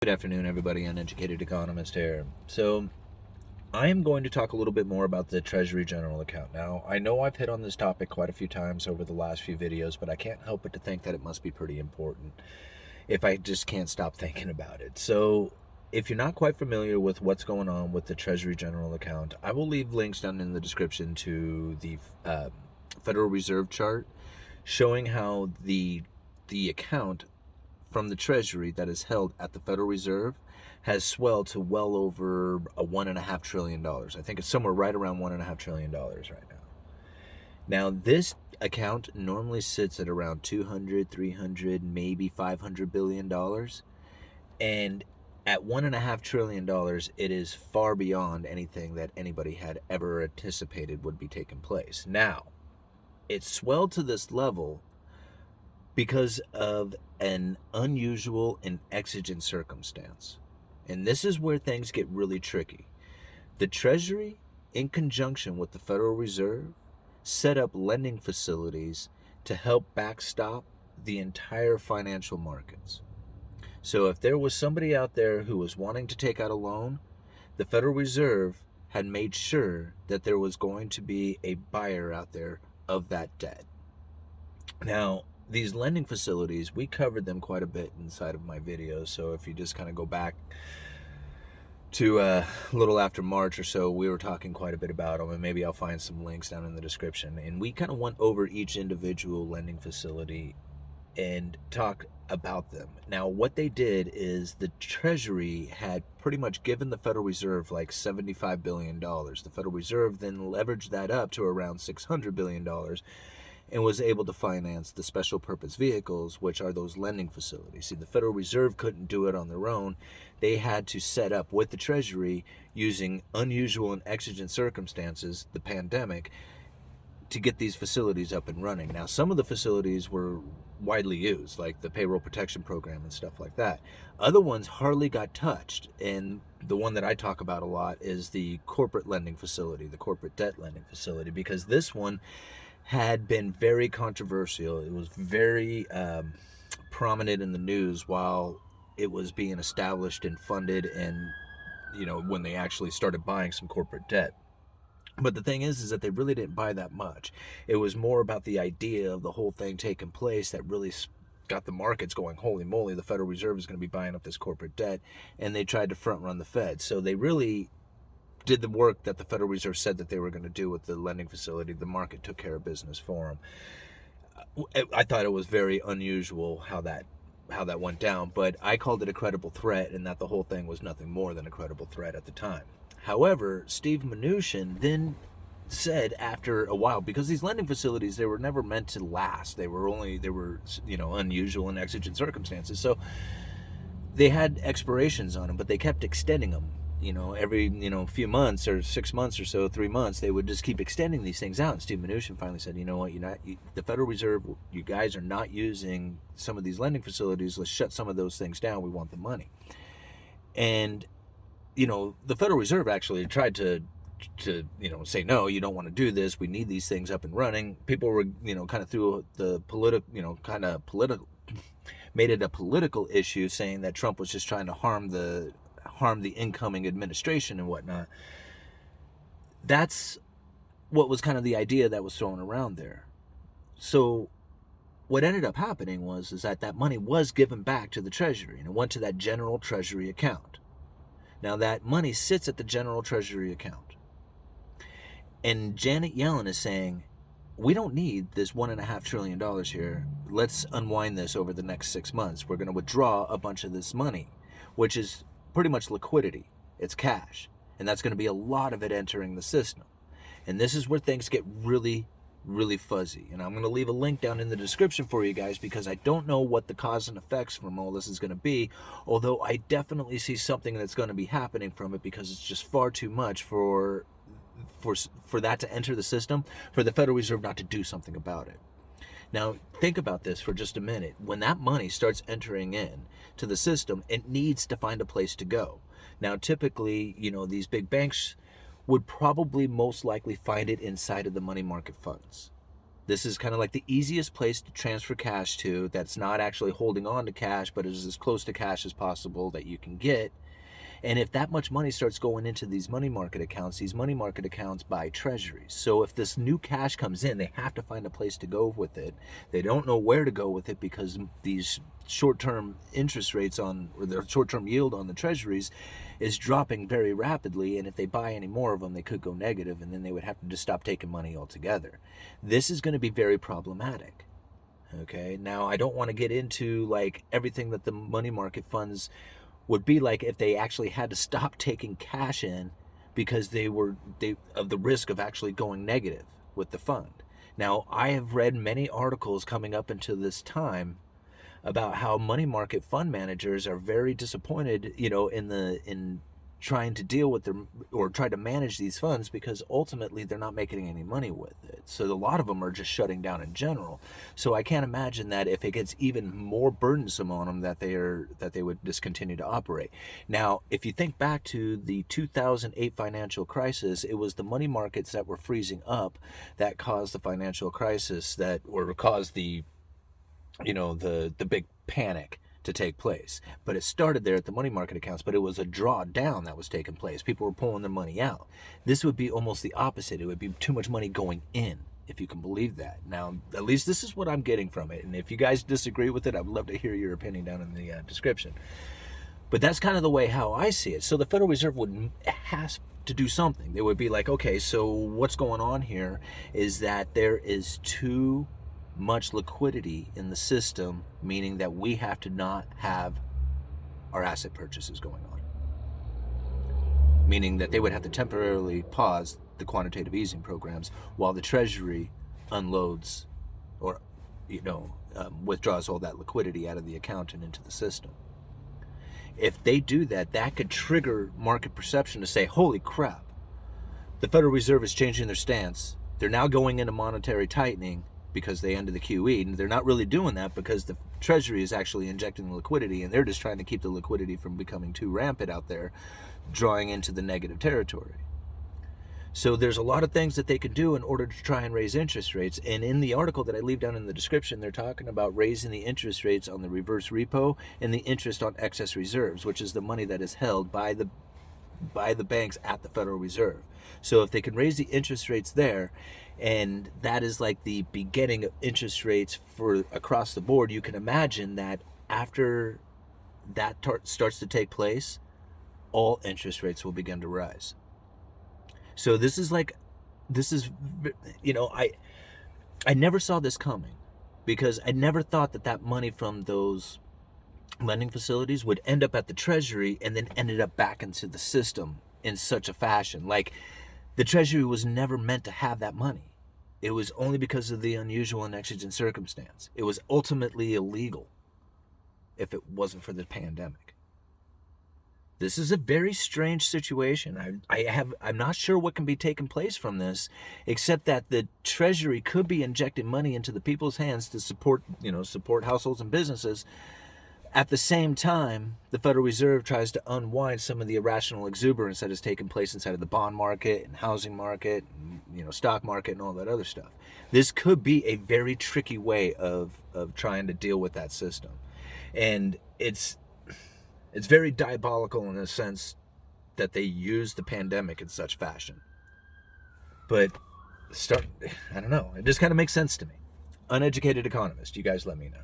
Good afternoon, everybody. Uneducated Economist here. So, I am going to talk a little bit more about the Treasury General Account. Now, I know I've hit on this topic quite a few times over the last few videos, but I can't help but to think that it must be pretty important if I just can't stop thinking about it. So, if you're not quite familiar with what's going on with the Treasury General Account, I will leave links down in the description to the Federal Reserve chart showing how the account from the Treasury that is held at the Federal Reserve has swelled to well over $1.5 trillion. I think it's somewhere right around $1.5 trillion right now. Now, this account normally sits at around 200, 300, maybe $500 billion. And at $1.5 trillion, it is far beyond anything that anybody had ever anticipated would be taking place. Now, it swelled to this level because of an unusual and exigent circumstance. And this is where things get really tricky. The Treasury, in conjunction with the Federal Reserve, set up lending facilities to help backstop the entire financial markets. So if there was somebody out there who was wanting to take out a loan, the Federal Reserve had made sure that there was going to be a buyer out there of that debt. Now, these lending facilities, we covered them quite a bit inside of my videos. So if you just kind of go back to a little after March or so, we were talking quite a bit about them, and maybe I'll find some links down in the description. And we kind of went over each individual lending facility and talk about them. Now, what they did is the Treasury had pretty much given the Federal Reserve like $75 billion. The Federal Reserve then leveraged that up to around $600 billion. And was able to finance the special purpose vehicles, which are those lending facilities. See, the Federal Reserve couldn't do it on their own. They had to set up with the Treasury, using unusual and exigent circumstances, the pandemic, to get these facilities up and running. Now, some of the facilities were widely used, like the payroll protection program and stuff like that. Other ones hardly got touched. And the one that I talk about a lot is the corporate lending facility, the corporate debt lending facility, because this one had been very controversial. It was very prominent in the news while it was being established and funded, and when they actually started buying some corporate debt. But the thing is that they really didn't buy that much. It was more about the idea of the whole thing taking place that really got the markets going. Holy moly, the Federal Reserve is going to be buying up this corporate debt, and they tried to front run the Fed. So they really did the work that the Federal Reserve said that they were going to do with the lending facility. The market took care of business for them. I thought it was very unusual how that went down, but I called it a credible threat, and that the whole thing was nothing more than a credible threat at the time. However, Steve Mnuchin then said after a while, because these lending facilities, they were never meant to last. They were unusual and exigent circumstances. So they had expirations on them, but they kept extending them. Every few months or 6 months or so, 3 months, they would just keep extending these things out. And Steve Mnuchin finally said, you know what, the Federal Reserve, you guys are not using some of these lending facilities. Let's shut some of those things down. We want the money. And the Federal Reserve actually tried to say, no, you don't want to do this. We need these things up and running. People were kind of through the political made it a political issue, saying that Trump was just trying to harm the incoming administration and whatnot. That's what was kind of the idea that was thrown around there. So what ended up happening was that money was given back to the Treasury, and it went to that General Treasury Account. Now that money sits at the General Treasury Account. And Janet Yellen is saying, we don't need this $1.5 trillion here. Let's unwind this over the next 6 months. We're going to withdraw a bunch of this money, which is pretty much liquidity. It's cash. And that's going to be a lot of it entering the system. And this is where things get really, really fuzzy. And I'm going to leave a link down in the description for you guys, because I don't know what the cause and effects from all this is going to be, although I definitely see something that's going to be happening from it, because it's just far too much for that to enter the system, for the Federal Reserve not to do something about it. Now, think about this for just a minute. When that money starts entering in to the system, it needs to find a place to go. Now, typically, these big banks would probably most likely find it inside of the money market funds. This is kind of like the easiest place to transfer cash to that's not actually holding on to cash, but is as close to cash as possible that you can get. And if that much money starts going into these money market accounts buy treasuries. So if this new cash comes in, they have to find a place to go with it. They don't know where to go with it because these short-term interest rates or the short-term yield on the treasuries is dropping very rapidly. And if they buy any more of them, they could go negative, and then they would have to just stop taking money altogether. This is going to be very problematic. Okay, now I don't want to get into like everything that the money market funds would be like if they actually had to stop taking cash in because they of the risk of actually going negative with the fund. Now, I have read many articles coming up into this time about how money market fund managers are very disappointed, in trying to deal with them or try to manage these funds, because ultimately they're not making any money with it. So a lot of them are just shutting down in general. So I can't imagine that if it gets even more burdensome on them that they would discontinue to operate. Now, if you think back to the 2008 financial crisis, it was the money markets that were freezing up that caused the financial crisis or caused the big panic to take place. But it started there at the money market accounts, but it was a drawdown that was taking place. People were pulling their money out. This would be almost the opposite. It would be too much money going in, if you can believe that. Now, at least this is what I'm getting from it. And if you guys disagree with it, I would love to hear your opinion down in the description. But that's kind of the way how I see it. So the Federal Reserve has to do something. They would be like, okay, so what's going on here is that there is too much liquidity in the system, meaning that we have to not have our asset purchases going on. Meaning that they would have to temporarily pause the quantitative easing programs while the Treasury unloads or withdraws all that liquidity out of the account and into the system. If they do that, that could trigger market perception to say, holy crap, the Federal Reserve is changing their stance. They're now going into monetary tightening because they ended the QE, and they're not really doing that because the Treasury is actually injecting the liquidity, and they're just trying to keep the liquidity from becoming too rampant out there, drawing into the negative territory. So there's a lot of things that they can do in order to try and raise interest rates. And in the article that I leave down in the description, they're talking about raising the interest rates on the reverse repo and the interest on excess reserves, which is the money that is held by the banks at the Federal Reserve. So if they can raise the interest rates there, and that is like the beginning of interest rates for across the board, you can imagine that after that starts to take place, all interest rates will begin to rise. So I never saw this coming, because I never thought that money from those lending facilities would end up at the Treasury and then ended up back into the system in such a fashion. Like, the Treasury was never meant to have that money. It was only because of the unusual and exigent circumstance. It was ultimately illegal if it wasn't for the pandemic. This is a very strange situation. I'm not sure what can be taking place from this, except that the Treasury could be injecting money into the people's hands to support households and businesses. At the same time, the Federal Reserve tries to unwind some of the irrational exuberance that has taken place inside of the bond market and housing market, and, stock market and all that other stuff. This could be a very tricky way of trying to deal with that system. And it's very diabolical in the sense that they use the pandemic in such fashion. But I don't know. It just kind of makes sense to me. Uneducated Economist, you guys let me know.